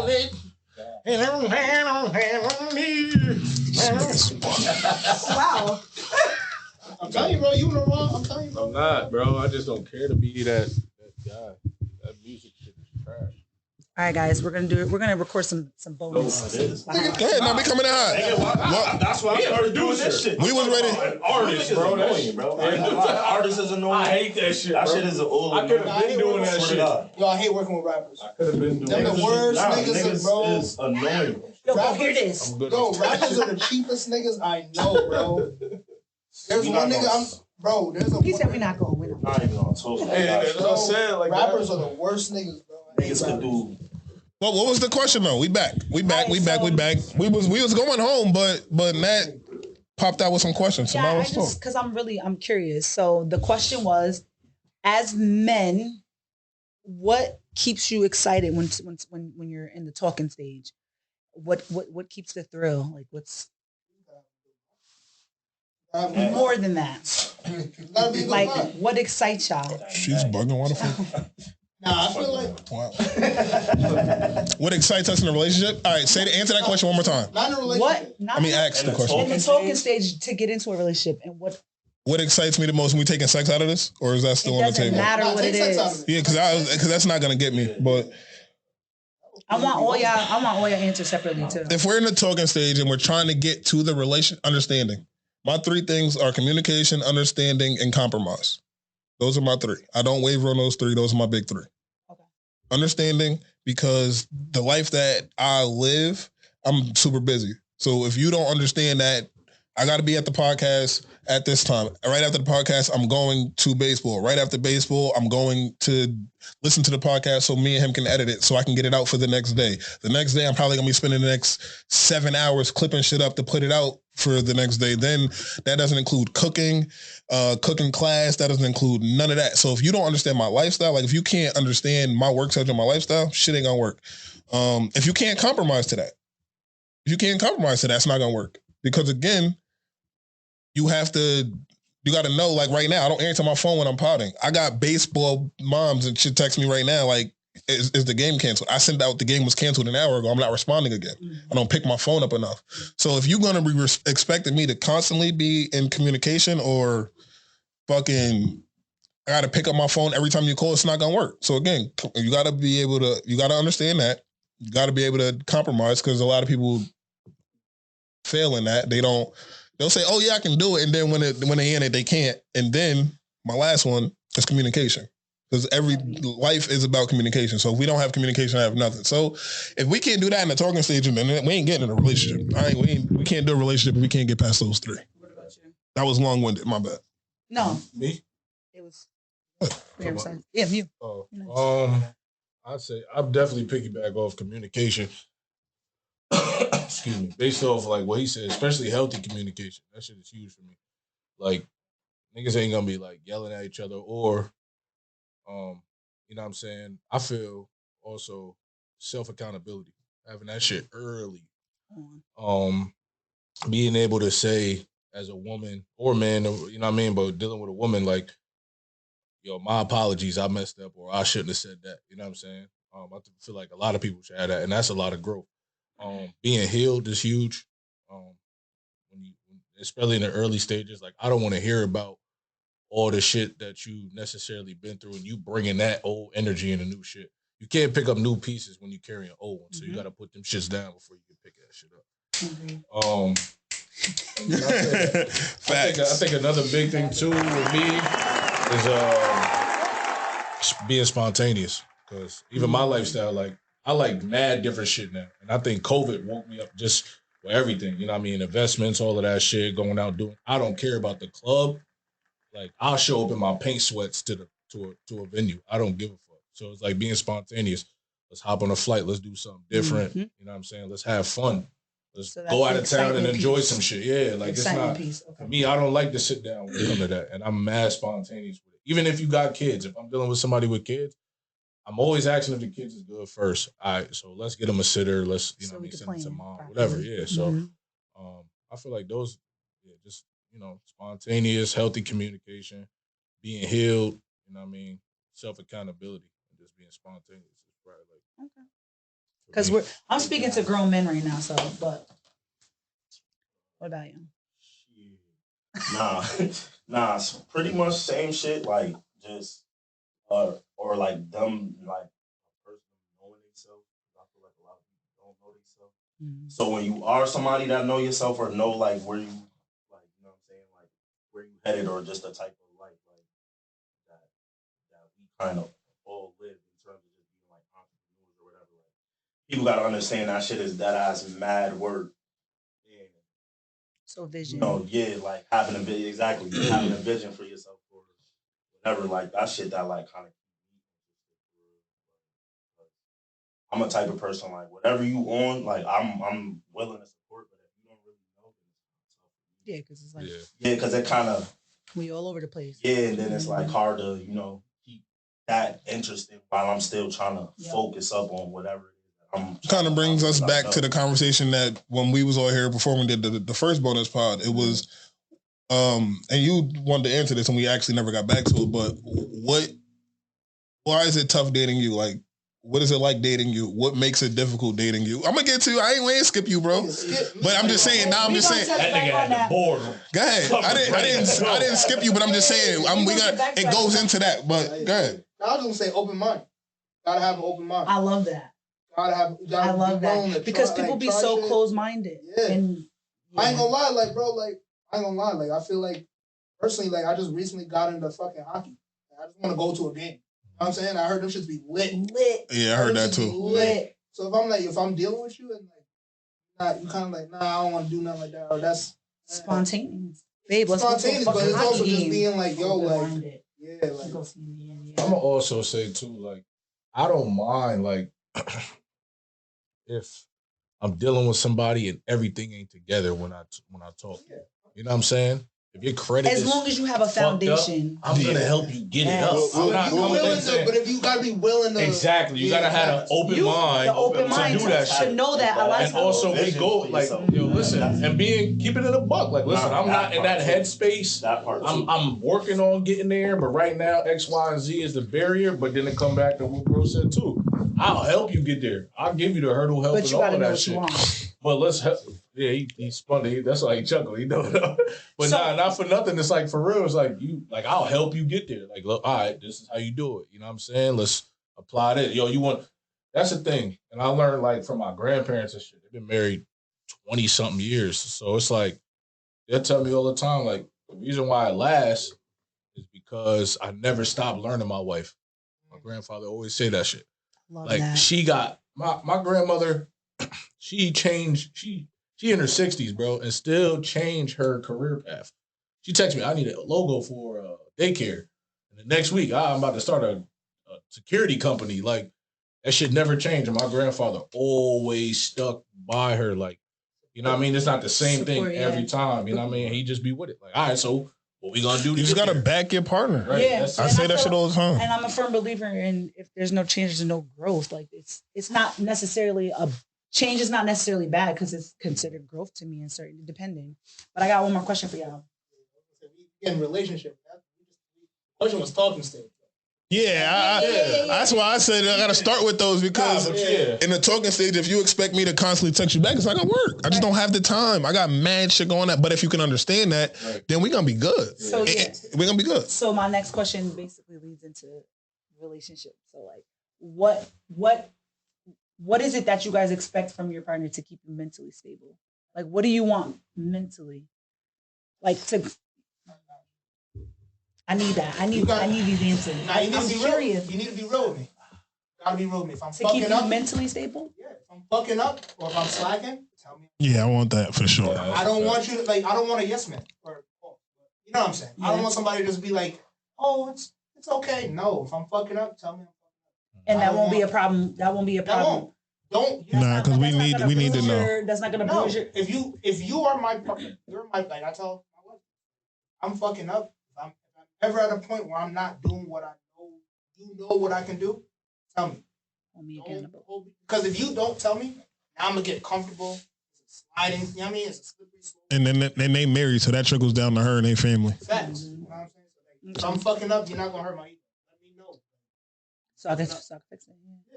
it. And I'm hand on me. Wow. I'm telling you, bro, you in the wrong. I'm telling you, bro. I'm not, bro. I just don't care to be that guy. That music shit is trash. All right, guys, we're gonna record some bonus. Go ahead, now we coming in hot. That's why I started doing this shit. We was ready. Artists, bro. Annoying, bro. Artists is annoying. I hate that shit. That shit is an old. I could have been doing that shit. Yo, I hate working with rappers. I could have been doing Them that the shit. worst niggas, bro. Is annoying. Yo, go hear this. Yo, rappers are the cheapest niggas I know, bro. There's one nigga, there's a... He said we're not going. I'm not even on talk. Hey, that's what I'm saying. Like, rappers are the worst niggas, bro. Niggas could do. Well, what was the question though? We back. We back. We was going home, but Nat popped out with some questions. So Yeah, because I'm curious. So the question was, as men, what keeps you excited when you're in the talking stage? What keeps the thrill? Like what's more than that? Like what excites y'all? She's bugging. What the fuck? Nah, I feel like... Wow. What excites us in a relationship? All right, answer that question one more time. Not in a relationship. Ask the question. In the talking stage to get into a relationship, and what excites me the most when we taking sex out of this, or is that still on the table? It doesn't matter what it is. Yeah, because that's not gonna get me. But I want all y'all answers separately too. if we're in the talking stage and we're trying to get to the understanding, my three things are communication, understanding, and compromise. Those are my three. I don't waver on those three. Those are my big three. Okay. Understanding, because the life that I live, I'm super busy. So if you don't understand that, I got to be at the podcast at this time. Right after the podcast, I'm going to baseball. Right after baseball, I'm going to listen to the podcast so me and him can edit it so I can get it out for the next day. The next day, I'm probably going to be spending the next 7 hours clipping shit up to put it out for the next day. Then that doesn't include cooking class. That doesn't include none of that. So if you don't understand my lifestyle, like if you can't understand my work schedule, my lifestyle, shit ain't going to work. If you can't compromise to that, it's not going to work. Because again, you got to know, like right now, I don't answer my phone when I'm potting. I got baseball moms and shit text me right now, like, is the game canceled? I sent out the game was canceled an hour ago. I'm not responding again. I don't pick my phone up enough. So if you're going to be expecting me to constantly be in communication or fucking, I got to pick up my phone every time you call, it's not going to work. So again, you got to understand that. You got to be able to compromise, because a lot of people fail in that. They'll say, oh yeah, I can do it. And then when they in it, they can't. And then my last one is communication. Because every life is about communication. So if we don't have communication, I have nothing. So if we can't do that in the talking stage, then we ain't getting in a relationship. We can't do a relationship if we can't get past those three. What about you? That was long-winded, my bad. No. Me? It was... Yeah, you. I'd say I'm definitely piggyback off communication. Excuse me. Based off like what he said, especially healthy communication. That shit is huge for me. Like, niggas ain't gonna be like yelling at each other or, you know what I'm saying? I feel also self-accountability, having that shit early. Being able to say as a woman or man, you know what I mean? But dealing with a woman, like, yo, my apologies, I messed up, or I shouldn't have said that. You know what I'm saying? I feel like a lot of people should have that, and that's a lot of growth. Being healed is huge. Especially in the early stages, like, I don't want to hear about all the shit that you necessarily been through, and you bringing that old energy into new shit. You can't pick up new pieces when you carry an old one, so you got to put them shits down before you can pick that shit up. I think another big thing too with me is being spontaneous, because even my lifestyle, like, I like mad different shit now, and I think COVID woke me up just for everything. You know what I mean? Investments, all of that shit, going out doing. I don't care about the club. Like, I'll show up in my paint sweats to a venue. I don't give a fuck. So it's like being spontaneous. Let's hop on a flight. Let's do something different. Mm-hmm. You know what I'm saying? Let's have fun. Let's go out of town and enjoy some shit. Yeah, like, it's not for me. I don't like to sit down when it comes to that, and I'm mad spontaneous with it. Even if you got kids, if I'm dealing with somebody with kids, I'm always asking if the kids is good first. All right, so let's get them a sitter. Let's, you know what I mean, send them to mom, whatever. Yeah, so I feel like those, just, you know, spontaneous, healthy communication, being healed, you know what I mean, self-accountability, and just being spontaneous is probably like Because I'm speaking to grown men right now, so but what about you? Nah, it's pretty much same shit. Like just or like them like a person knowing themselves. I feel like a lot of people don't know themselves. Mm-hmm. So when you are somebody that know yourself or know like where you like you know what I'm saying like where you headed or just the type of life like that we kind of all live in terms of just being like entrepreneurs or whatever. Like people gotta understand that shit is that ass mad work. And So vision. you know, yeah, like having a vision, exactly, having a vision for yourself or whatever, like that shit that like kind of. I'm a type of person like whatever you on, like I'm willing to support, but if you don't really know, then it's tough. Yeah, because it's like yeah, because it kind of we all over the place. Yeah, and then it's like hard to keep that interesting while I'm still trying to focus up on whatever it is that I'm. Kind of brings us back to the conversation that when we was all here before we did the first bonus pod, it was, and you wanted to answer this, and we actually never got back to it. But why is it tough dating you? Like, what is it like dating you? What makes it difficult dating you? I'm gonna get to. I ain't skip you, bro. But I'm just saying. Now I'm just saying. That nigga had the board. Go ahead. I didn't skip you, but I'm just saying. It goes into that. But go ahead. I was gonna say open mind. Gotta have an open mind. I love that. I love that because people be so close minded. Yeah. And I ain't gonna lie, like bro, like I ain't gonna lie, like I feel like personally, like I just recently got into fucking hockey. I just want to go to a game. You know what I'm saying? I heard them shits be lit. Yeah, I heard that too. Lit. So if I'm dealing with you and like, you kind of like, I don't want to do nothing like that, or that's spontaneous, babe. Let's spontaneous, but it's also just being like, yo, like, yeah, like. I'm gonna also say too, like, I don't mind, like, if I'm dealing with somebody and everything ain't together when I talk. You know what I'm saying? If your credit as long as you have a foundation, I'm gonna help you get it up. I'm not willing to, but if you gotta be willing to, exactly, you gotta have an open mind, to do that shit. To know that I like, and also we go like, yo, listen, and keeping it a buck. Like, listen, I'm not in that headspace. I'm working on getting there, but right now X, Y, and Z is the barrier. But then it come back to what bro said too. I'll help you get there. I'll give you the hurdle help and all of that shit. But let's help. Yeah, he spun it. That's why he chuckled. He know. But not for nothing. It's like for real. It's like I'll help you get there. Like, look, all right, this is how you do it. You know what I'm saying? Let's apply this. Yo, that's the thing. And I learned like from my grandparents and shit. They've been married 20-something years. So it's like they'll tell me all the time, like, the reason why I last is because I never stopped learning my wife. My grandfather always say that shit. Love like that. She got my grandmother, she changed, she in her 60s, bro, and still changed her career path. She texted me, I need a logo for daycare. And the next week, I'm about to start a security company. Like, that shit never changed. And my grandfather always stuck by her. Like, you know what I mean? It's not the same thing every time. You know what I mean? He just be with it. Like, all right, so what we gonna do? You just gotta back your partner. Right? Yeah, I say that shit all the time. And I'm a firm believer in if there's no change, there's no growth. Like it's not necessarily change is not necessarily bad because it's considered growth to me and certain depending. But I got one more question for y'all. In relationship, the question was talking stage. Yeah, that's why I said I got to start with those because in the talking stage, if you expect me to constantly text you back, it's not gonna work. I just don't have the time. I got mad shit going on. But if you can understand that, then we're gonna be good. So we're gonna be good. So my next question basically leads into relationships. So like, what is it that you guys expect from your partner to keep you mentally stable? Like, what do you want mentally? Like I need that. I need these answers. Nah, you need to be curious. You need to be real with me. Gotta be real with me. If I'm to keep you mentally stable? Yeah. If I'm fucking up or if I'm slacking, tell me. Yeah, I want that for sure. I don't want you to I don't want a yes man. You know what I'm saying? Yeah. I don't want somebody to just be like, oh, it's okay. No, if I'm fucking up, tell me I'm fucking up. And that won't be a problem. That won't be a problem. Nah, because we need to know. That's not gonna bruise your. If you are my partner, you're my I tell my wife, I'm fucking up. If I'm ever at a point where I'm not doing what I know, you know what I can do, tell me. Hold me accountable. Because if you don't tell me, now I'm gonna get comfortable. It's sliding, you know what I mean? It's a slippery slope. And then they married, so that trickles down to her and their family. Facts. You know what I'm saying? So if I'm fucking up, you're not gonna hurt my ego. Let me know. So I can fix it.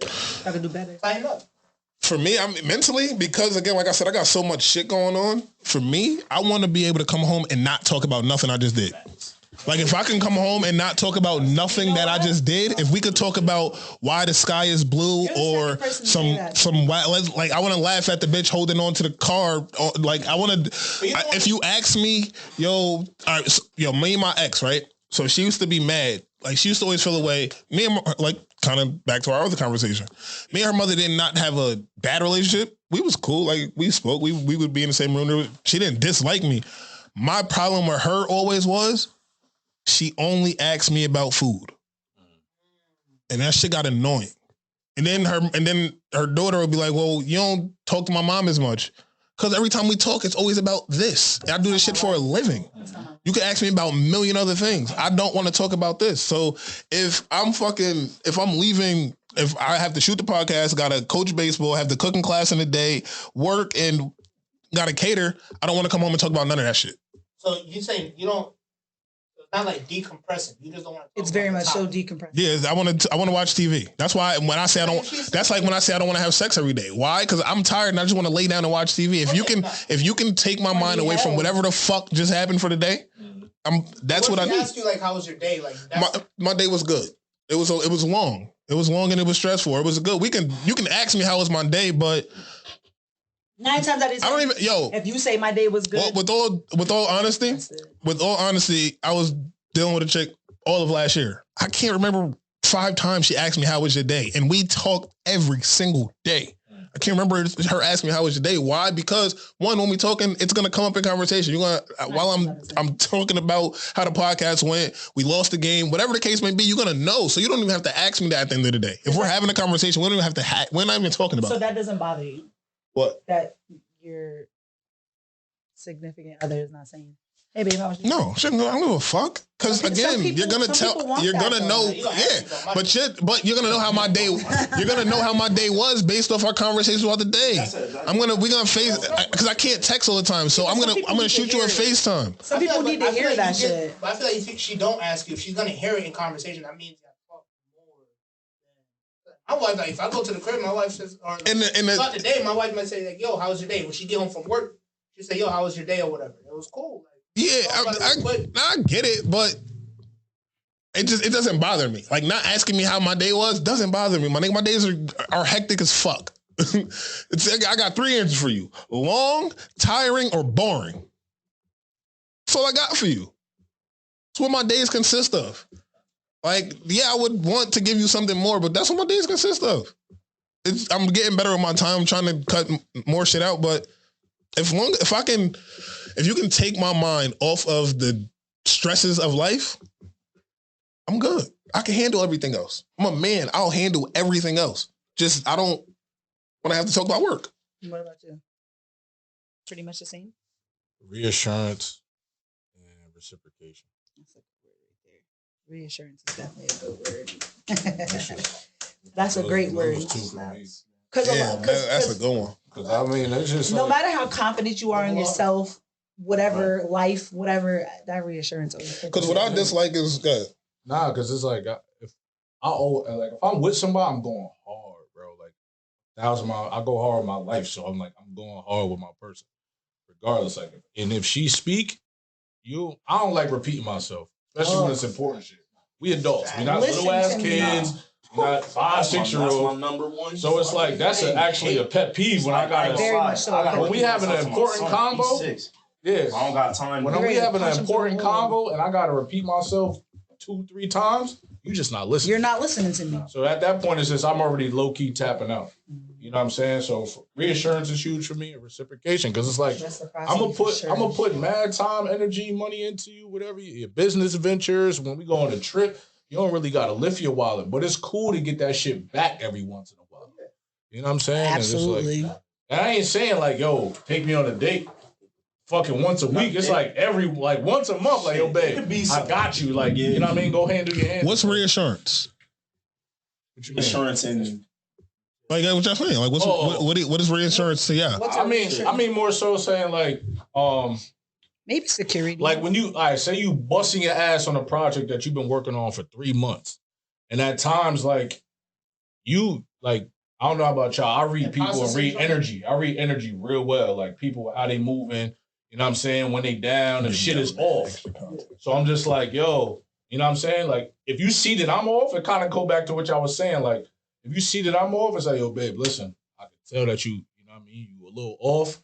Yeah. So I can do better. Sign up. For me, I'm mentally, because again, like I said, I got so much shit going on. For me, I want to be able to come home and not talk about nothing I just did. Like if I can come home and not talk about nothing that I just did, if we could talk about why the sky is blue or like I want to laugh at the bitch holding on to the car. Or, like I want to, if you ask me, yo, me and my ex, right? So she used to be mad. Like she used to always feel away. Me and like kind of back to our other conversation. Me and her mother did not have a bad relationship. We was cool. Like we spoke. We would be in the same room. She didn't dislike me. My problem with her always was she only asked me about food, and that shit got annoying. And then her daughter would be like, "Well, you don't talk to my mom as much." Because every time we talk, it's always about this. I do this shit for a living. You can ask me about a million other things. I don't want to talk about this. So if I'm leaving, if I have to shoot the podcast, got to coach baseball, have the cooking class in the day, work, and got to cater, I don't want to come home and talk about none of that shit. So you saying you don't, it's not like decompressing. You just don't want to. It's very much so decompressing. Yeah, I want to watch TV. That's why when I say I don't, that's like when I say I don't want to have sex every day. Why? Because I'm tired and I just want to lay down and watch TV. If you can take my mind away from whatever the fuck just happened for the day, that's what I need. Ask you like, how was your day? Like my day was good. It was long. It was long and it was stressful. It was good. You can ask me how was my day, but 9 times out of 10, I don't even if you say my day was good. Well, with all honesty, I was dealing with a chick all of last year. I can't remember 5 times she asked me how was your day, and we talk every single day. I can't remember her asking me how was your day. Why? Because one, when we talking, it's gonna come up in conversation. You're gonna while I'm talking about how the podcast went, we lost the game, whatever the case may be, you're gonna know. So you don't even have to ask me that at the end of the day. If we're having a conversation, we don't even have to. We're not even talking about. So that doesn't bother you. What? That your significant other is not saying, "Hey, babe, how was your No, shit, I don't give a fuck. Because again, you're gonna know, but you're gonna know how my day. You're gonna know how my day was based off our conversations throughout the day. We're gonna face because I can't text all the time, so I'm gonna shoot you a FaceTime. Some people need to hear that shit. But I feel like if she don't ask you, if she's gonna hear it in conversation, that means you gotta talk more. My wife, like, if I go to the crib, my wife says, or throughout the day, my wife might say, like, "Yo, how was your day?" When she get home from work, she say, "Yo, how was your day?" or whatever. It was cool. Yeah, I get it, but it doesn't bother me. Like not asking me how my day was doesn't bother me. My days are hectic as fuck. I got 3 answers for you: long, tiring, or boring. That's all I got for you. That's what my days consist of. Like, yeah, I would want to give you something more, but that's what my days consist of. I'm getting better with my time. I'm trying to cut more shit out, but if you can take my mind off of the stresses of life, I'm good. I can handle everything else. I'm a man. I'll handle everything else. Just I don't want to have to talk about work. What about you? Pretty much the same. Reassurance and reciprocation. That's a good word right there. Reassurance is definitely a good word. That's a great word. That's a good one. Because I mean, it's just no matter how confident you are in yourself, whatever life, whatever, that reassurance. Because what I dislike is good. Nah, because it's like if I'm with somebody, I'm going hard, bro. Like I go hard with my life, so I'm going hard with my person, regardless. Like, and if she speak, I don't like repeating myself, especially when it's important shit. We adults, we not little ass kids. Not 5, 6-year-old. Number one. So it's like that's actually a pet peeve when I got when we having an important combo. Yeah, I don't got time. When we having an important combo and I gotta repeat myself 2, 3 times, you just not listening. You're not listening to me. So at that point, it's just I'm already low key tapping out. You know what I'm saying? So reassurance is huge for me, and reciprocation, because it's like I'm gonna put mad time, energy, money into you, whatever your business ventures. When we go on a trip, you don't really gotta lift your wallet, but it's cool to get that shit back every once in a while. You know what I'm saying? Absolutely. And I ain't saying like, yo, take me on a date fucking once a week. It's like once a month. Like, yo, babe, I got you. Like, you know what I mean? Go handle your hands. What's reassurance? What you mean? Insurance and like what y'all saying? Like what is reassurance to y'all? I mean more so saying like maybe security. Like when say you busting your ass on a project that you've been working on for 3 months, and at times like you like I don't know about y'all. I read people and read Positive energy. I read energy real well. Like people, how they moving. You know what I'm saying? When they down, if shit is off. So I'm just like, yo, you know what I'm saying? Like, if you see that I'm off, it kind of go back to what y'all was saying. Like, if you see that I'm off, it's like, yo, babe, listen, I can tell that you know what I mean? You a little off.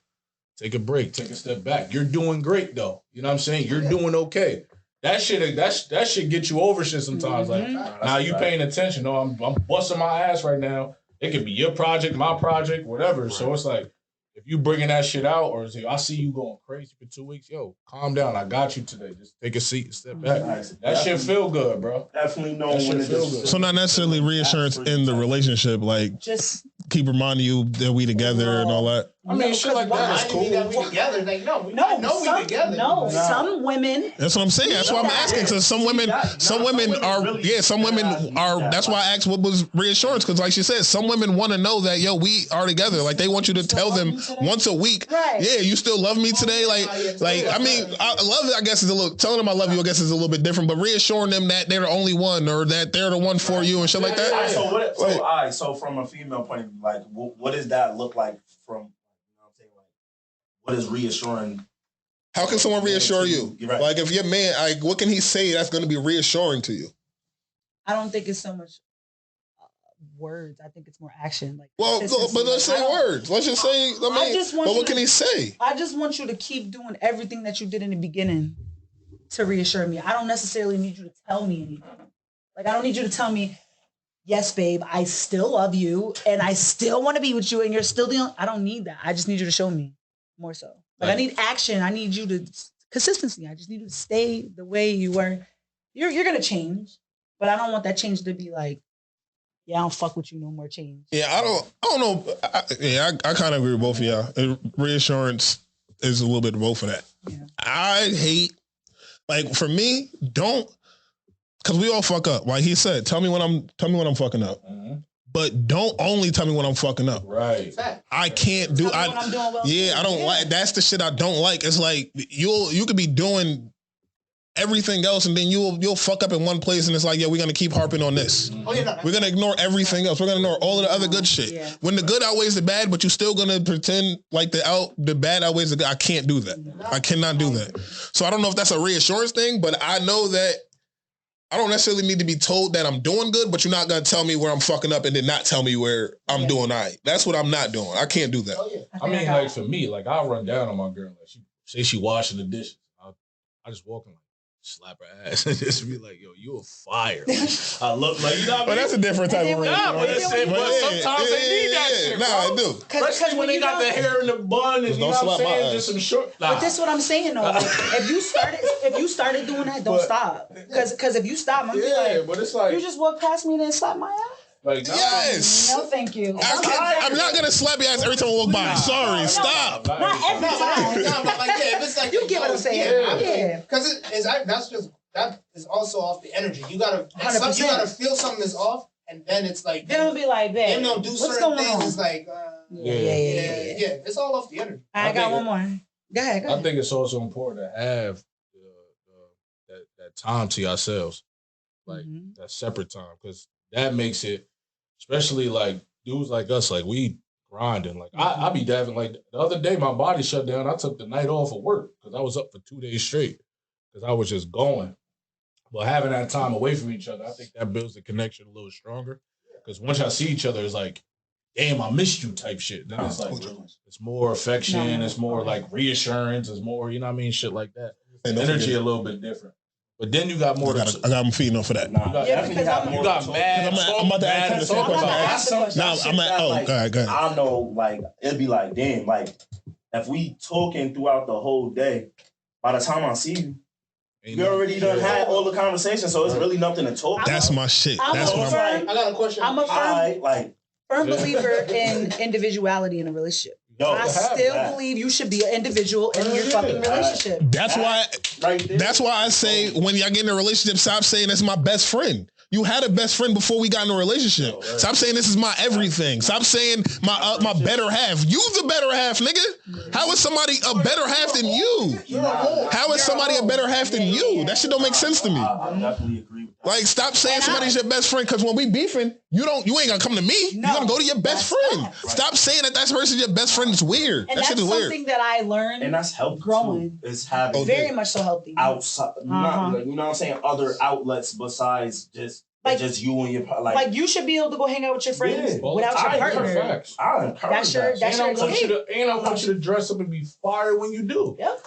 Take a break. Take a step back. You're doing great, though. You know what I'm saying? You're doing okay. That shit get you over shit sometimes. Like, now you paying attention. No, I'm busting my ass right now. It could be your project, my project, whatever. Right. So it's like, if you bringing that shit out, or is it, I see you going crazy for 2 weeks, yo, calm down. I got you today. Just take a seat and step back. That shit feel good, bro. Definitely know when it feel good. So not necessarily reassurance in the relationship, like just keep reminding you that we together and all that. I mean, shit like that is cool. That we together. Like, no, we together. No, some women. That's what I'm saying. That's why I'm asking. Because some women are. That's why I asked what was reassurance. Because like she said, some women want to know that, yo, we are together. Like they want you to tell them once a week, right? Yeah, you still love me today. Like I mean, I love it. I guess is a little telling them I love you. I guess is a little bit different, but reassuring them that they're the only one or that they're the one for you and shit like that. So from a female point of view, like what does that look like from? What is reassuring? How can someone reassure you? Right. Like if your man, like what can he say that's going to be reassuring to you? I don't think it's so much words. I think it's more action. Like, well, but let's say words. Let's just say. But what can he say? I just want you to keep doing everything that you did in the beginning to reassure me. I don't necessarily need you to tell me anything. Like I don't need you to tell me, yes, babe, I still love you and I still want to be with you and you're still the only. I don't need that. I just need you to show me. More so. Like I need action. I need you to consistency. I just need you to stay the way you were. You're gonna change, but I don't want that change to be like, yeah, I don't fuck with you no more. Change. Yeah, I don't know. I kind of agree with both of y'all. Reassurance is a little bit of both of that. Yeah. I hate, like for me, because we all fuck up. Like he said, tell me when I'm fucking up. Mm-hmm. But don't only tell me when I'm fucking up. Right. I can't do. I don't like. That's the shit I don't like. It's like you could be doing everything else, and then you'll fuck up in one place, and it's like, yeah, we're gonna keep harping on this. We're gonna ignore everything else. We're gonna ignore all of the other good shit. Yeah. When the good outweighs the bad, but you still gonna pretend like the bad outweighs the good. I can't do that. I cannot do that. So I don't know if that's a reassurance thing, but I know that. I don't necessarily need to be told that I'm doing good, but you're not going to tell me where I'm fucking up and then not tell me where I'm doing all right. That's what I'm not doing. I can't do that. I mean, like for me, like I'll run down on my girl. Like she washing the dishes. I just walk in like, slap her ass and just be like, yo, you a fire. Like, I look like, you know what I mean? But that's a different type of Nah, but sometimes they need that shit, bro. I do. Especially when they got the hair in the bun and you know what I'm saying? Just some short. But this is what I'm saying though. Like, if you started doing that, don't stop. Because if you stop, I'm like, but it's like you just walk past me and then slap my ass. Like, yes. No, thank you. I'm not gonna slap your ass every time I walk by. Sorry, stop. Not every time. Like, yeah, if it's like you get what I'm saying. Yeah. Because that is also off the energy. You gotta feel something is off, and then it's like then it'll be like, babe, then they'll do certain things. It's like, yeah. It's all off the energy. I got one more. Go ahead. I think it's also important to have that time to yourselves, like that separate time, because that makes it. Especially like dudes like us, like we grinding. Like I be diving. Like the other day, my body shut down. I took the night off of work because I was up for 2 days straight because I was just going. But having that time away from each other, I think that builds the connection a little stronger. Because once y'all see each other, it's like, damn, I missed you type shit. Then it's like it's more affection. It's more like reassurance. It's more, you know what I mean, shit like that. The energy a little bit different. But then you got more. I got them feeding off for that. You got mad. I'm about to ask the same question. Now I'm at. Go ahead. I know, like it'd be like, damn, like if we talking throughout the whole day, by the time I see you, we already done had all the conversations, so it's really nothing to talk about. That's my shit. That's what I got a question. I'm a firm believer in individuality in a relationship. I still believe you should be an individual in your fucking relationship. That's why I say when y'all get in a relationship, stop saying this is my best friend. You had a best friend before we got in a relationship. Stop saying this is my everything. Stop saying my better half. You the better half, nigga. How is somebody a better half than you? How is somebody a better half than you? That shit don't make sense to me. I definitely agree with that. Like, stop saying somebody's your best friend, because when we beefing, you ain't gonna come to me. No, You're gonna go to your best friend. Right. Stop saying that person's your best friend. It's weird. And that shit is that's weird. something that I learned. And that's healthy growing. too. It's having very much so healthy. outside, not, like, you know what I'm saying? Other outlets besides just you and your like you should be able to go hang out with your friends without your partner. I encourage that. That's your okay. I want you to dress up and be fire when you do. Yep.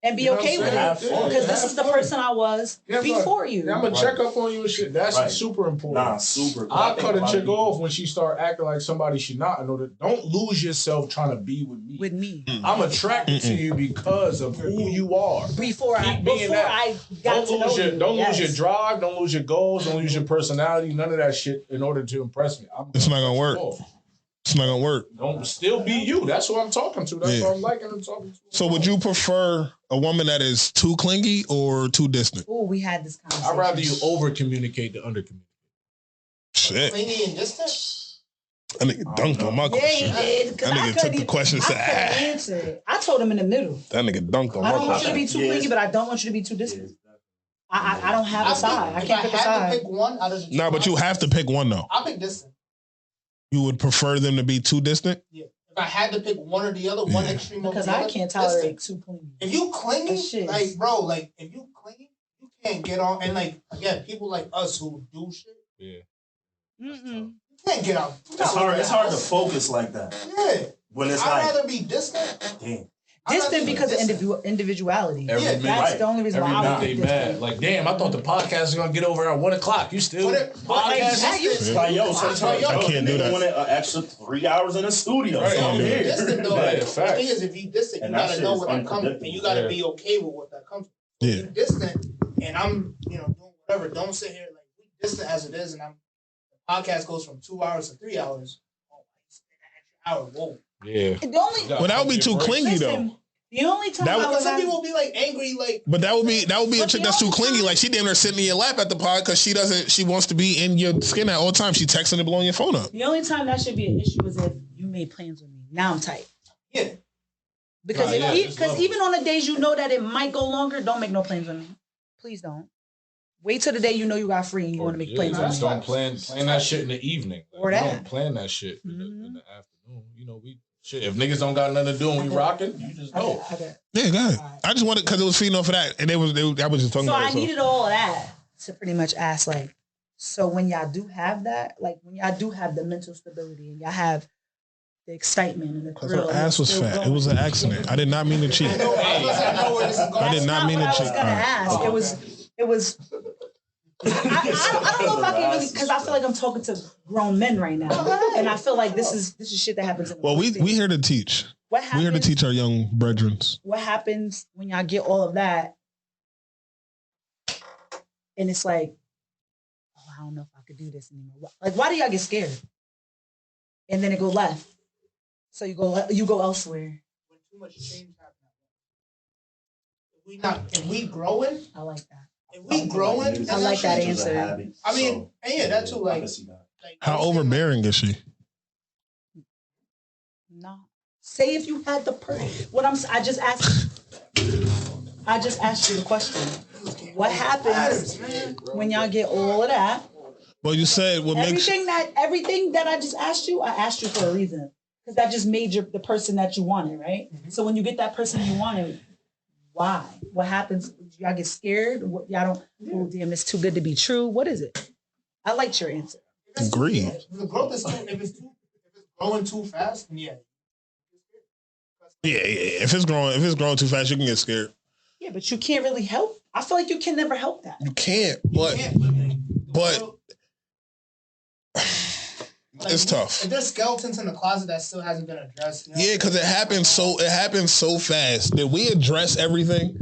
And be okay with it. Because this is the person I was before you. I'm going to check up on you and shit. That's super important. Nah, super. I'll cut a chick off when she start acting like somebody she not. In order, don't lose yourself trying to be with me. I'm attracted to you because of who you are. Before I got to know you. Don't lose your drive. Don't lose your goals. Don't lose your personality. None of that shit in order to impress me. It's not going to work. It's not gonna work. Don't still be you. That's who I'm talking to. That's what I'm liking and talking to. So would you prefer a woman that is too clingy or too distant? Oh, we had this conversation. I'd rather you over communicate than under communicate. Shit. Clingy and distant? That nigga dunked on my question. Yeah, he did. That nigga took the question and said, answer it. I told him in the middle. That nigga dunked on my question. I don't want you to be too clingy, but I don't want you to be too distant. I don't have a side. I can't pick a side. If I had to pick one out of the two. No, but you have to pick one though. I'll pick distant. You would prefer them to be too distant? Yeah. If I had to pick one or the other, one extreme over the other. Because I can't tolerate too clingy. If you clingy, like, bro, like, if you clingy, you can't get on. And, like, again, people like us who do shit. Yeah. You can't get out. It's hard to focus like that. Yeah. When it's I'd rather be distant. Damn. Distant because of individuality. That's the only reason why I would be mad. Like, damn, I thought the podcast was gonna get over at 1 o'clock. You still podcast? Like, yo, sometimes I can't do that. Want an extra 3 hours in the studio. Right. So I'm here. Distant though. The thing is, if you distant, you gotta know what that comes with, and you gotta be okay with what that comes with. Yeah. If you're distant, and I'm, doing whatever. Don't sit here like we distant as it is, and the podcast goes from 2 hours to 3 hours. Oh, I spent an extra hour. Whoa. Yeah. Well, that would be too clingy though. The only time some people will be like angry, like. But that would be a chick that's too clingy. Like she damn near sitting in your lap at the pod because she wants to be in your skin at all times. She texting and blowing your phone up. The only time that should be an issue is if you made plans with me. Now I'm tight. Yeah. Because even on the days you know that it might go longer, don't make no plans with me. Please don't. Wait till the day you know you got free and you want to make plans with me. Don't plan that shit in the evening. Or that. Don't plan that shit in the afternoon. Shit, if niggas don't got nothing to do and we rocking, you just go. Okay. Yeah, go ahead. Right. I just wanted because it was feeding off of that, and I was just talking about it. So I needed all of that to pretty much ask, like, so when y'all do have that, like when y'all do have the mental stability and y'all have the excitement and the thrill. Her ass was fat. It was an accident. I did not mean to cheat. I did not mean to cheat. I was gonna ask. It was. I don't know if I can really, because I feel like I'm talking to grown men right now, and I feel like this is shit that happens. Well, we here to teach. What happens? We here to teach our young brethren. What happens when y'all get all of that, and it's like, oh, I don't know if I could do this anymore. Like, why do y'all get scared? And then it go left, so you go elsewhere. When too much change happens. If we growing, I like that. If we growing, I like that answer. I mean, and yeah, that too. Like, how overbearing is she? No. Say if you had the I just asked you the question. What happens when y'all get all of that? Well, you said what everything that I just asked you. I asked you for a reason because that just made the person that you wanted, right? Mm-hmm. So when you get that person you wanted. Why? What happens? Y'all get scared? Y'all don't, oh, damn, it's too good to be true. What is it? I liked your answer. Agree. The growth is if it's growing too fast, then yeah. Yeah. If it's growing too fast, you can get scared. Yeah, but you can't really help. I feel like you can never help that. You can't, but it's tough. If there's skeletons in the closet that still hasn't been addressed. Yeah, because it happened so fast. Did we address everything?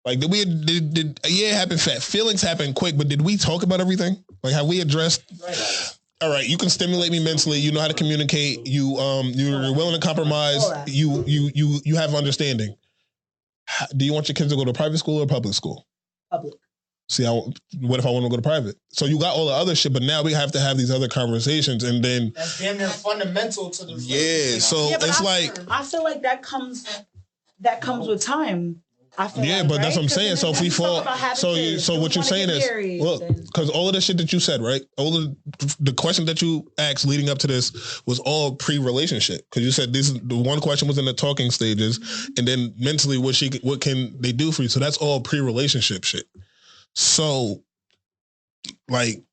Like, it happened fast. Feelings happen quick, but did we talk about everything? Like, have we addressed? Right. All right, you can stimulate me mentally. You know how to communicate. You're willing to compromise. You have understanding. Do you want your kids to go to private school or public school? Public. See, what if I want to go to private? So you got all the other shit, but now we have to have these other conversations, and then that's damn near fundamental to the it's like I feel like that comes with time. I feel Yeah, like, but that's right? what I'm saying. So if we fall, so what you're saying is, well, because all of the shit that you said, right? All of the question that you asked leading up to this was all pre-relationship. Because you said the one question was in the talking stages, and then mentally, what can they do for you? So that's all pre-relationship shit. So, like,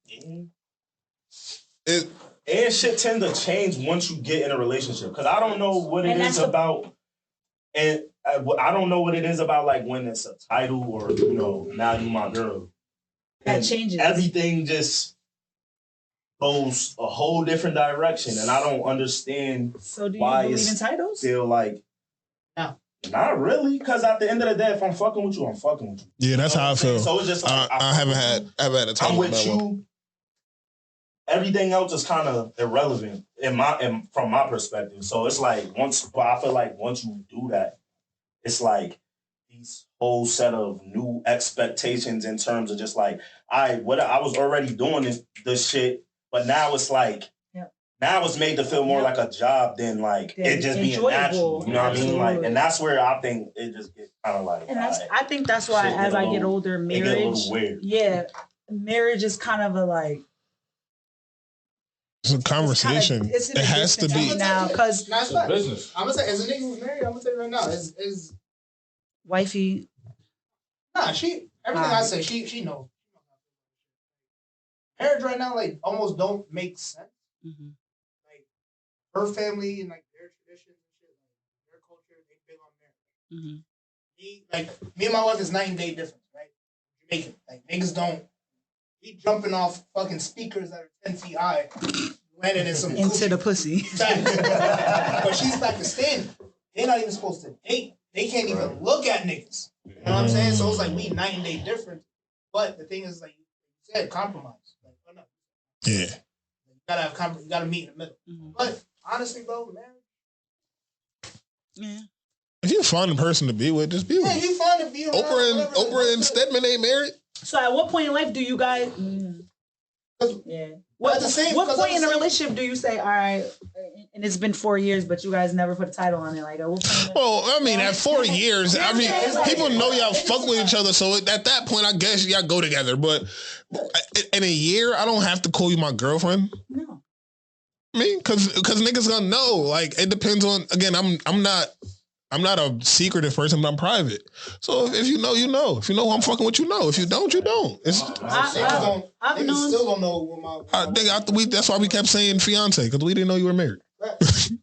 and shit tend to change once you get in a relationship. Because I don't know what it is about, and I don't know what it is about, like when it's a title or now you my girl. That changes. Everything just goes a whole different direction, and I don't understand. So do you why believe in titles? Still like, no, not really. Because at the end of the day, if I'm fucking with you, I'm fucking with you. Yeah, that's how I feel. So it's just like I haven't had a title. I'm with you. Everything else is kind of irrelevant from my perspective. So it's like I feel like once you do that, it's like these whole set of new expectations in terms of just like, I was already doing this shit, but now it's like, now it's made to feel more like a job than like it just being natural. You know what I mean? Like, and that's where I think it just gets kind of like. And I think that's why as I get older, marriage, get a little weird. Yeah, marriage is kind of a like. It's a conversation. It has to be now because it's business. I'm gonna say as a nigga who's married, I'm gonna say right now is wifey. Nah, everything I say, she knows. Marriage right now, like, almost don't make sense. Mm-hmm. Like, her family and, like, their traditions and shit, like, their culture, they big on marriage. Mm-hmm. Me and my wife is night and day difference, right? Jamaican. Like, niggas don't. We jumping off fucking speakers that are 10 feet high, landing in some into the pussy. But she's Pakistani. They're not even supposed to date. They can't even look at niggas. You know what I'm saying? So it's like we night and day different. But the thing is, like you said, compromise. Like, oh no. Yeah. You gotta have you gotta meet in the middle. Mm-hmm. But honestly, bro, man. Yeah. If you find a person to be with, just be with. Yeah, you find to be around. Oprah and Stedman ain't married. So at what point in life do you guys? Yeah. What point in the relationship do you say, all right, and it's been 4 years, but you guys never put a title on it? Like, at what point? Well, I mean, at 4 years, I mean, people know y'all fuck with each other, so at that point, I guess y'all go together. But in a year, I don't have to call you my girlfriend. No. I mean, because niggas gonna know. Like, it depends on. Again, I'm not a secretive person, but I'm private. So if you know, you know. If you know who I'm fucking with, you know. If you don't, you don't. Niggas still don't know what my that's why we kept saying fiance, because we didn't know you were married.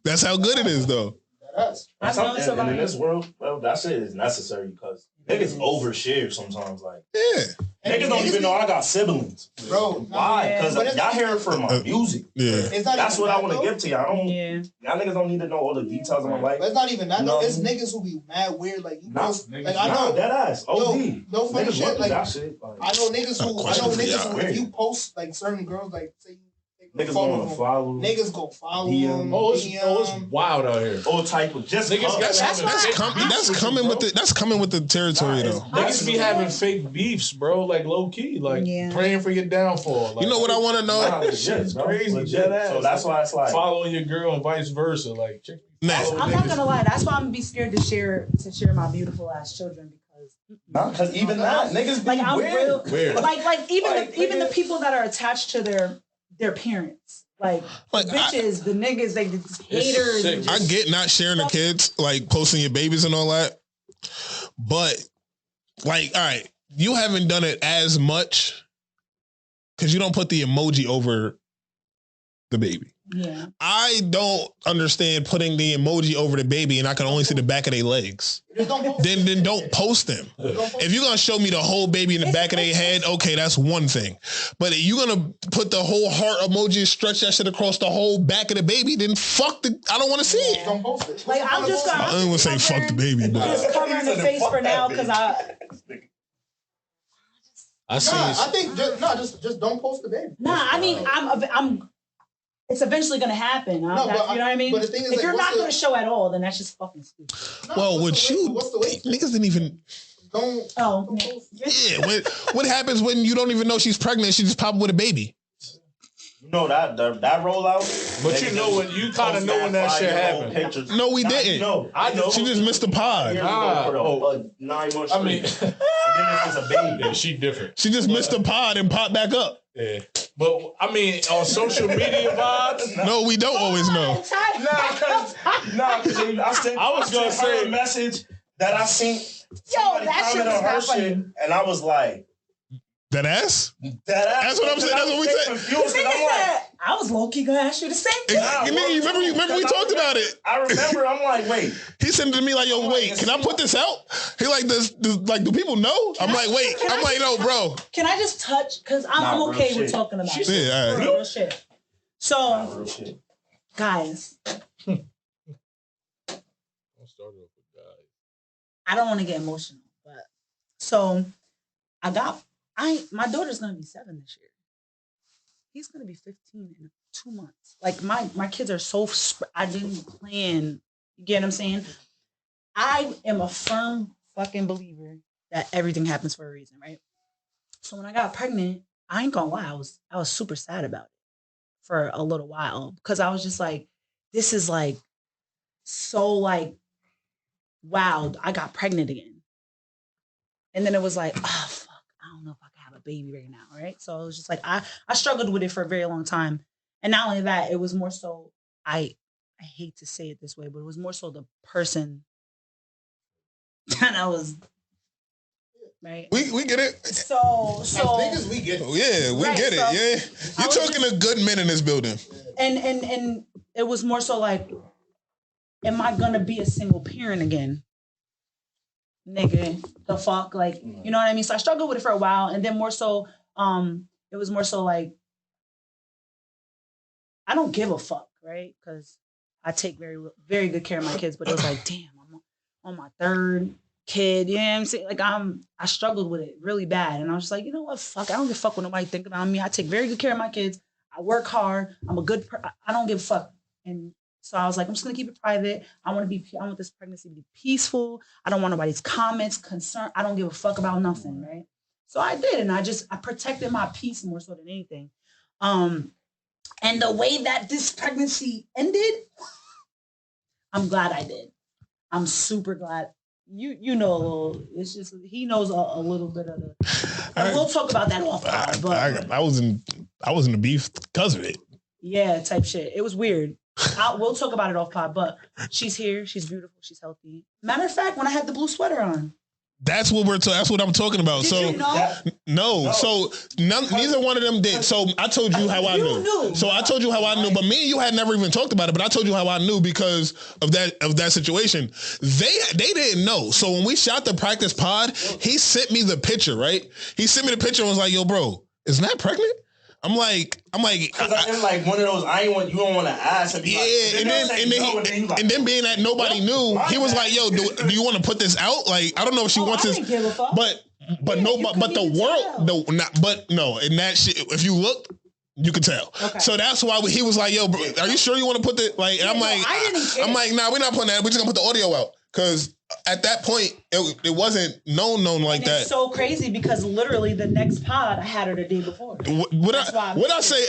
That's how good it is, though. And in this world, well, that shit is necessary because niggas overshare sometimes. Like, yeah. Niggas don't even know I got siblings. Bro, why? Because y'all hear it from my music. Yeah. That's what I want to give to y'all. Y'all niggas don't need to know all the details of my life. But it's not even that. No, it's niggas who be mad weird. Like, you post. Like, I know. That ass. OD. No funny niggas shit. Like, that shit. I know niggas who if you post, like, certain girls, like, say you. Niggas gonna follow. Niggas go follow them. It's wild out here. All type of just niggas. That's coming with the territory though. Niggas be having fake beefs, bro. Like low key, like praying for your downfall. Like, you know what I want to know? Shit's crazy. So that's why it's like following your girl and vice versa. Like, I'm not gonna lie. That's why I'm gonna be scared to share my beautiful ass children because even that niggas be like I'm weird. Like even the people that are attached to their parents, like bitches, the niggas, like the haters. I get not sharing the kids, like posting your babies and all that, but like, all right, you haven't done it as much because you don't put the emoji over the baby. Yeah, I don't understand putting the emoji over the baby and I can only see the back of their legs. Then don't post them. If you're gonna show me the whole baby in the back of their head, okay, that's one thing. But if you're gonna put the whole heart emoji and stretch that shit across the whole back of the baby, then I don't want to see it. Don't post it. Like I'm just gonna. I don't want to say fuck the baby, but just covering the face for now because I think just don't post the baby. Nah, I mean I'm. It's eventually going to happen. You know what I mean? But the thing is, if you're not going to show at all, then that's just fucking stupid. Well, niggas didn't even. Don't. Oh, yeah. What happens when you don't even know she's pregnant? She just pop up with a baby. know that rollout. But you know when you kind of know when that shit happened. No, we didn't. No, I know. She just missed the pod. 9 months. I mean, and then this was a baby. Yeah, she different. She just missed the pod and popped back up. Yeah, but I mean, on social media vibes. No, we don't always know. Because I was gonna say a message that I seen. Yo, that shit was not funny. And I was like, that ass? That's what I'm saying. That's what we said. Confused, I'm like, I was low key gonna ask you the same thing. You remember we talked about it. I remember. I'm like, wait. He sent it to me like, yo, wait, can I put this out? He like, like, do people know? I'm like, wait. I'm like, no, bro. Can I just touch? Because I'm okay with talking about it. Yeah, all right. Real shit. So, guys, I don't want to get emotional, but so my daughter's gonna be 7 this year. He's gonna be 15 in 2 months. Like my kids are so I didn't plan. You get what I'm saying? I am a firm fucking believer that everything happens for a reason, right? So when I got pregnant, I ain't gonna lie, I was super sad about it for a little while because I was just like, this is like so like, wow, I got pregnant again. And then it was like, oh fuck, I don't know if I can have a baby right now, right? So it was just like I struggled with it for a very long time. And not only that, it was more so I hate to say it this way, but it was more so the person that I was, right? We get it. So as big as we get it. Yeah, we Right, get it. so Yeah, you're talking to good men in this building. And it was more so like, am I gonna be a single parent again? Nigga, the fuck, like, you know what I mean? So I struggled with it for a while, and then more so, it was more so like, I don't give a fuck, right? Because I take very, very good care of my kids, but it was like, damn, I'm on my 3rd kid, you know what I'm saying? Like, I struggled with it really bad, and I was just like, you know what, fuck, I don't give a fuck what nobody think about me. I take very good care of my kids. I work hard. I'm a good, I don't give a fuck. And so I was like, I'm just gonna keep it private. I want this pregnancy to be peaceful. I don't want nobody's comments, concern. I don't give a fuck about nothing, right? So I did, and I protected my peace more so than anything. And the way that this pregnancy ended, I'm glad I did. I'm super glad. You know a little. It's just he knows a little bit of the. And we'll talk about that off pod. But I was in the beef because of it. Yeah, type shit. It was weird. We'll talk about it off pod, but she's here. She's beautiful. She's healthy. Matter of fact, when I had the blue sweater on. That's what that's what I'm talking about. Did you know? No. So neither one of them did. So I told you how I knew. So I told you how I knew, but me and you had never even talked about it. But I told you how I knew because of that situation. They didn't know. So when we shot the practice pod, he sent me the picture. Right? He sent me the picture and was like, "Yo, bro, isn't that pregnant?" I'm like, because I'm like one of those. You don't want to ask. And be and then being that nobody knew, he was like, "Yo, do you want to put this out?" Like, I don't know if she wants this, but no, but the world, no, in that shit, if you look, you could tell. Okay. So that's why he was like, "Yo, bro, are you sure you want to put the like?" And I'm like, nah, we're not putting that. We're just gonna put the audio out because. At that point, it wasn't known like that. It's so crazy because literally the next pod I had her the day before. What I say?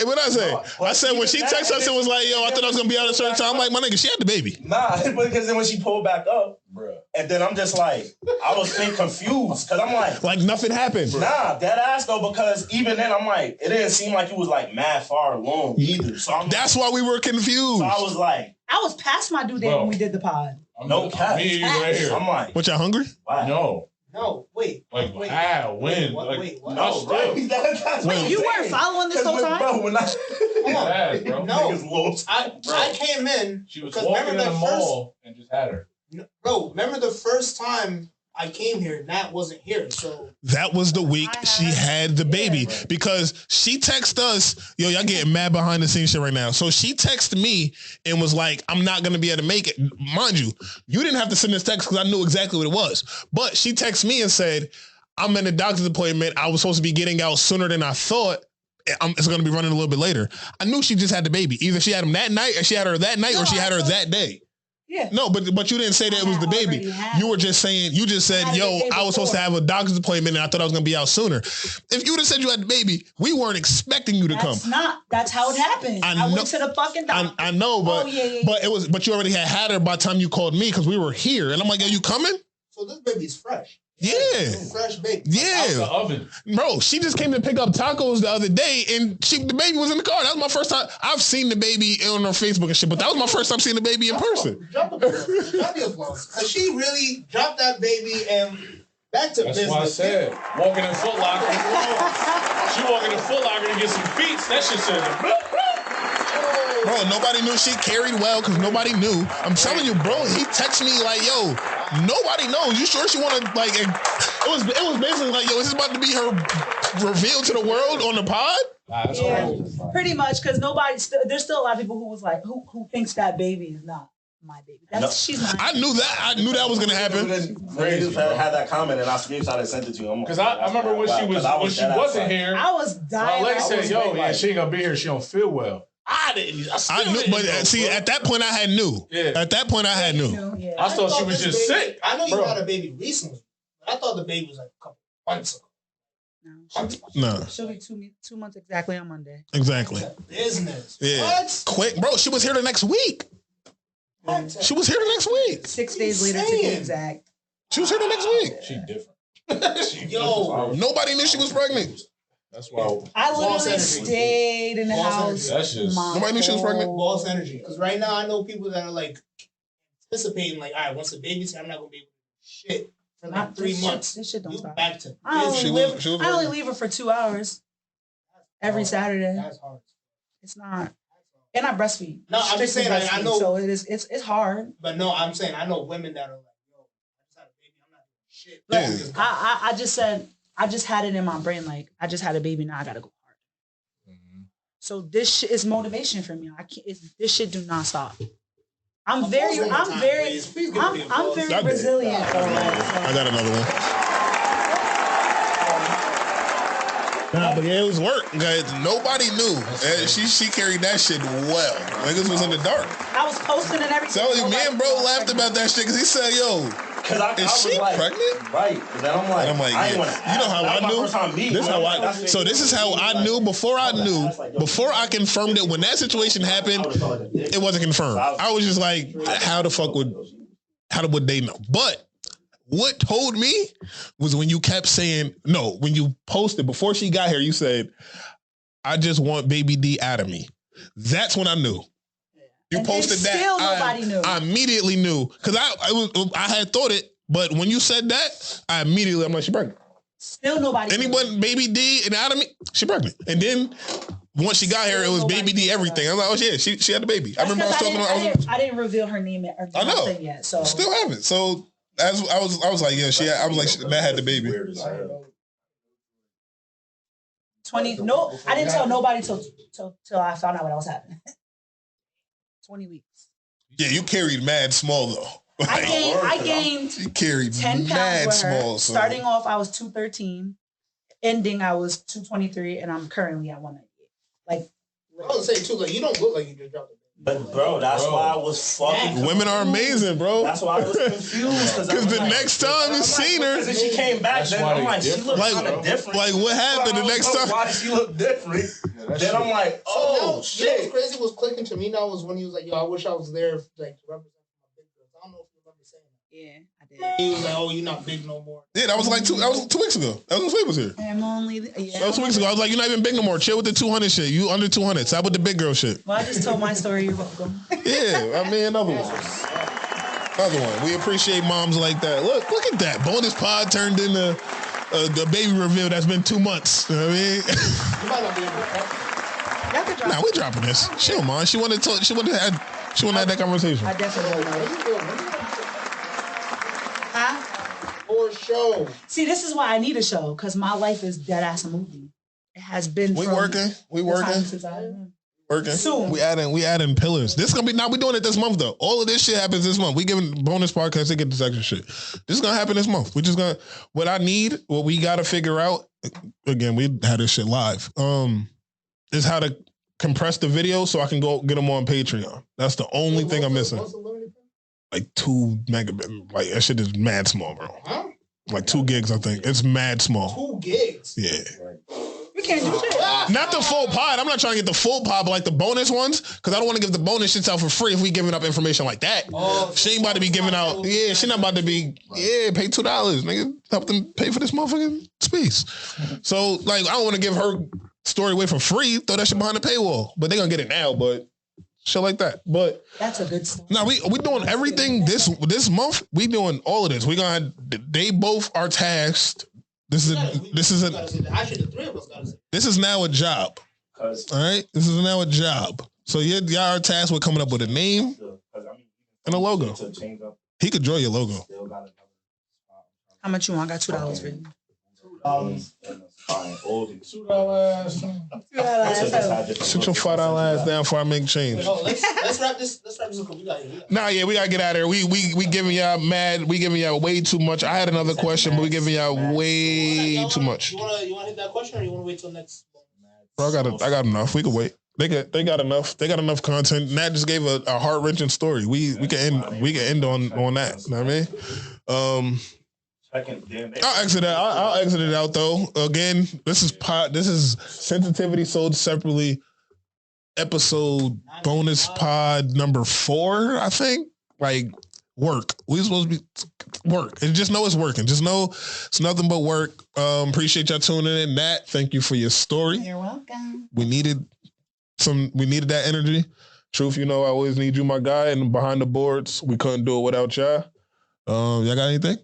I said when she texted us and was like, "Yo, I thought I was gonna be out at a certain time." I'm like, my nigga, she had the baby. Nah, because then when she pulled back up, bro, and then I'm just like, I was being confused because I'm like nothing happened. Nah, dead ass though, because even then I'm like, it didn't seem like it was like mad far along either. So that's why we were confused. So I was like, I was past my due date when we did the pod. No cap. Right here. I'm like, what, y'all hungry? Wow. No, wait. Like, how? When? What? No, right? That's wait, you weren't following this whole time? Bro, when I came in. She was walking in the mall and just had her. Bro, remember the first time I came here, Nat wasn't here, so that was the week she had the baby because she texted us, yo, y'all getting mad behind the scenes shit right now. So she texted me and was like, I'm not gonna be able to make it. Mind you, you didn't have to send this text because I knew exactly what it was. But she texted me and said, I'm in a doctor's appointment. I was supposed to be getting out sooner than I thought. It's gonna be running a little bit later. I knew she just had the baby. Either she had him that night or she had her that night or she had her that day. Yeah. No, but you didn't say that it was the baby. You were just saying, you just said, yo, I was supposed to have a doctor's appointment and I thought I was going to be out sooner. If you would have said you had the baby, we weren't expecting you to come. That's how it happened. I went to the fucking doctor. I know, but but you already had her by the time you called me because we were here. And I'm like, are you coming? So this baby's fresh. Yeah. Fresh baby. Yeah. Out the oven. Bro, she just came to pick up tacos the other day and the baby was in the car. That was my first time. I've seen the baby on her Facebook and shit, but that was my first time seeing the baby in person. Drop the applause. Because she really dropped that baby and back to business. That's why I said, walking in Foot Locker. She walking in Foot Locker to get some feet. That shit said, bro, nobody knew she carried well because nobody knew. I'm telling you, bro, he texted me like, yo, nobody knows. You sure she want to, like, it was basically like, yo, is this about to be her reveal to the world on the pod? Pretty much, because there's still a lot of people who was like, who thinks that baby is not my baby. She's mine. I knew that was going to happen. Niggas had that comment and I screenshot and sent it to you. Because I remember when she wasn't here. I was dying. Wale said, yo, yeah, she ain't going to be here. She don't feel well. I knew, but see, at that point I had knew. Yeah. At that point I had knew. Yeah. I thought she was just sick. I know you had a baby recently, but I thought the baby was like a couple months ago. No. She'll be 2 months exactly on Monday. Exactly. Business. Yeah. What? Quick, bro. She was here the next week. She was here the next week. 6 days later to be exact. She was here the next week. She different. Nobody knew she was pregnant. That's why I literally stayed in the house. That's just nobody knew she was pregnant. Boss energy. Because right now I know people that are like anticipating, like, all right, once the baby's here, I'm not gonna be able to do shit for like 3 months. This shit don't stop. Back to I only leave her for 2 hours every Saturday. That's hard. It's not. And I breastfeed. No, I'm just saying, I know. So it's hard. But no, I'm saying I know women that are like, yo, I just had a baby, I'm not doing shit. But I just said, I just had it in my brain, like, I just had a baby, now I gotta go hard. Mm-hmm. So this shit is motivation for me. This shit do not stop. I'm very resilient. I got another one. Nah, but yeah, it was work. Nobody knew. She carried that shit well. Niggas was in the dark. I was posting and everything. Tell you, me and bro laughed about that shit because he said, yo, is she pregnant? Right. Then I'm like, yeah. You know how I knew? This is how I knew before I confirmed it. When that situation happened, it wasn't confirmed. I was just like, how would they know? But what told me was when you kept saying, when you posted before she got here, you said, I just want baby D out of me. That's when I knew. You posted that. Still nobody knew. I immediately knew. Because I had thought it, but when you said that, I'm like, she pregnant. Still nobody knew. Baby D and out of me, she pregnant. And then once she got here, it was baby D everything. I was like, oh yeah, she had a baby. That's I remember I didn't reveal her name or nothing yet. So still haven't. So I was like, yeah, I was like, that had the baby. 20. No, I didn't tell nobody till I found out what was happening. 20 weeks. Yeah, you carried mad small though. I gained. You carried 10 mad pounds with her. small. So. Starting off, I was 213. Ending, I was 223, and I'm currently at 198. Like, I was saying too, like, you don't look like you just dropped it. But bro, that's why I was fucking. Women are amazing, bro. That's why I was confused. Because the next time you seen her, because she came back, then I'm like, she looked kind of different. Like what happened the next time? Why she look different? Then I'm like, oh shit. You know what's crazy was clicking to me now was when he was like, yo, I wish I was there, like, to represent my big girls. I don't know if you remember saying that. Yeah, I did. He was like, oh, you're not big no more. Yeah, that was like 2 weeks ago. That was when Slade was here. I'm only. Yeah. That was 2 weeks ago. I was like, you're not even big no more. Chill with the 200 shit. You under 200. Stop with the big girl shit. Well, I just told my story. You're welcome. Yeah, I mean, another one. We appreciate moms like that. Look at that. Bonus pod turned into the baby reveal that's been 2 months. You know what I mean? You might not be able to drop. Nah, we're dropping this. She don't mind. She wanted to have that conversation. I definitely know. Or show. See, this is why I need a show, because my life is dead ass a movie. It has been. We working. Working. Soon. We adding pillars. This is gonna be we doing it this month though. All of this shit happens this month. We giving bonus podcasts to get this extra shit. This is gonna happen this month. We just gonna what we gotta figure out. Again, we had this shit live. Is how to compress the video so I can go get them on Patreon. That's the only thing I'm missing. like 2 megabit. Like that shit is mad small, bro. Huh? Like 2 gigs, I think. It's mad small. 2 gigs. Yeah. We can't do shit. Not the full pod. I'm not trying to get the full pod, but like the bonus ones, because I don't want to give the bonus shits out for free if we giving up information like that. She ain't about to be giving out. Yeah, she not about to be. Yeah, pay $2, nigga. Help them pay for this motherfucking space. So like, I don't want to give her story away for free. Throw that shit behind the paywall, but they gonna get it now. But shit like that. But that's a good story. now we doing everything this month. We doing all of this. We gonna. They both are tasked. This is now a job. All right, this is now a job. So y'all are tasked with coming up with a name and a logo. He could draw your logo. How much you want? I got $2 for you. $2. Sit your $5 ass down before I make change. Let's wrap this up. Nah, yeah, we gotta get out of here. We giving y'all mad. We giving y'all way too much. I had another question, but we giving y'all way too much. You wanna hit that question, or you wanna wait till next? Bro, I got enough. We could wait. They got enough. They got enough content. Nat just gave a heart wrenching story. We can end on that. You know what I mean? I'll exit it out though. Again, this is sensitivity sold separately. Episode bonus pod number 4, I think. Like work. We supposed to be work. And just know it's working. Just know it's nothing but work. Appreciate y'all tuning in. Nat, thank you for your story. You're welcome. We needed that energy. Truth, you know I always need you, my guy. And behind the boards, we couldn't do it without y'all. Y'all got anything?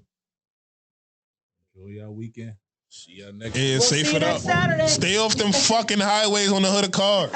Enjoy y'all weekend. See y'all next Yeah, safe it up. Saturday. Stay off them fucking highways on the hood of cars.